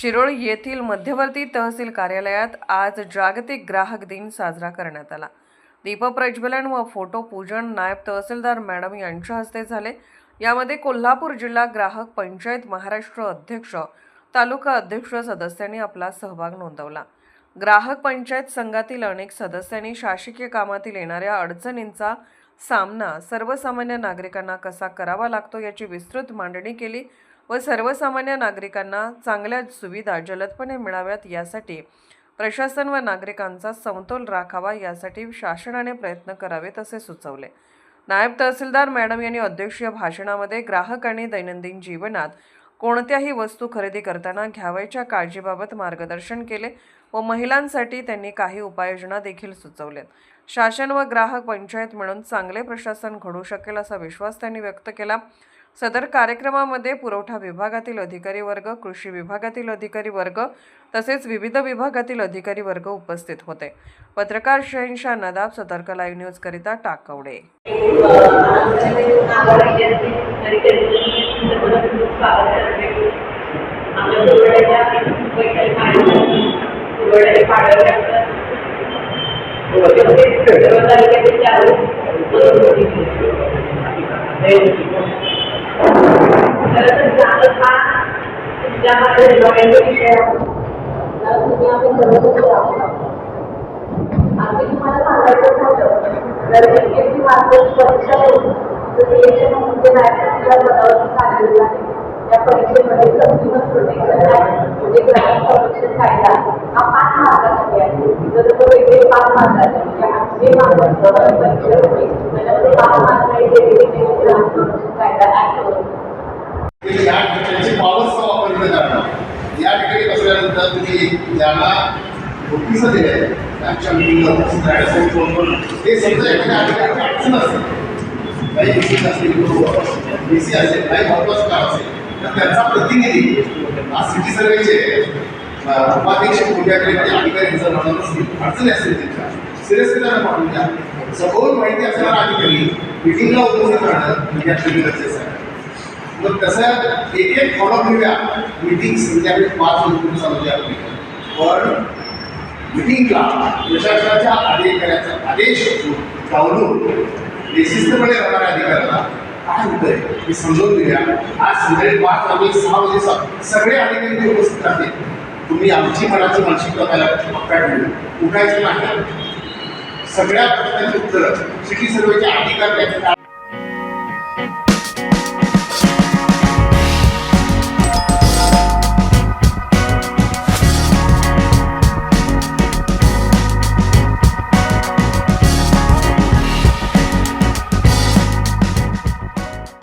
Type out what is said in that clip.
शिरोळ येथील मध्यवर्ती तहसील कार्यालयात आज जागतिक ग्राहक दिन साजरा करण्यात आला। दीपप्रज्वलन व फोटो पूजन नायब तहसीलदार मॅडम यांच्या हस्ते झाले। यामध्ये कोल्हापूर जिल्हा ग्राहक पंचायत महाराष्ट्र अध्यक्ष, तालुका अध्यक्ष सदस्यांनी आपला सहभाग नोंदवला। ग्राहक पंचायत संघातील अनेक सदस्यांनी शासकीय कामातील येणाऱ्या अडचणींचा सामना सर्वसामान्य नागरिकांना कसा करावा लागतो याची विस्तृत मांडणी केली व सर्वसामान्य नागरिकांना चांगल्या सुविधा जलदपणे मिळाव्यात यासाठी प्रशासन व नागरिकांचा समतोल राखावा यासाठी शासनाने प्रयत्न करावेत असे सुचवले। नायब तहसीलदार मॅडम यांनी अध्यक्षीय भाषणामध्ये ग्राहकांनी दैनंदिन जीवनात कोणत्याही वस्तू खरेदी करताना घ्यावयाच्या काळजीबाबत मार्गदर्शन केले व महिलांसाठी त्यांनी काही उपाययोजना देखील सुचवल्यात। शासन व ग्राहक पंचायत मिळून चांगले प्रशासन घडू शकेल असा विश्वास त्यांनी व्यक्त केला। सदर कार्यक्रमामध्ये पुरवठा विभागातील अधिकारी वर्ग, कृषी विभागातील अधिकारी वर्ग तसेच विविध विभागातील अधिकारी वर्ग उपस्थित होते। पत्रकार शहनशाह नदाब, सतर्क लाईव्ह न्यूज करिता टाकवडे। परीक्षेमध्ये कंझ्युमर प्रोटेक्शन ॲक्ट म्हणजे ग्राहक संरक्षण कायदा हा 5 मार्कासाठी आहे। जर तो वेगळे 5 मार्काचे म्हणजे 8 मार्काची परीक्षा होती, त्याच्यामध्ये 5 मार्क डेडिकेटेड ग्राहक संरक्षण कायदा ॲक्ट होते। या ठिकाणी पॉवरचा वापर केला जातो। या ठिकाणी बसल्यानंतर तुम्ही ज्यांना नोटीस दिले त्यांच्या मीटिंगला उपस्थित राहण्यासाठी फोन करून हे समजा एखाद्या अधिकाराची अडचण असेल, काही विषय असेल, बीसी असेल, काही महत्त्वाचं काम असेल तर त्यांचा प्रतिनिधी आज सिटी सर्वेचे उपाध्यक्ष कोट्याकडे अधिकारी जर म्हणत असतील, अडचणी असतील त्यांच्या सिरियसली त्यांना पाठवून द्या। सखोल माहिती असणारा अधिकारी मीटिंगला उपस्थित राहणं यासाठी गरजेचं आहे। मग तसं एक फॉलोअप घेऊया। मीटिंग्स म्हणजे आपली 5 मिनिटं चालू आहे, पण मीटिंगला प्रशासनाच्या अधिकाऱ्याचा आदेश जाऊन बेशिस्तपणे राहणाऱ्या अधिकाऱ्यांना काय होतंय हे समजून घेऊया। आज संध्याकाळी 5 वाजता 6 वाजे सगळे अधिकारी उपस्थित राहतील। तुम्ही आमची मनाची मानसिकता त्याला उठायचं नाही। सगळ्या प्रश्नांची उत्तरं सिटी सर्वेचे अधिकारी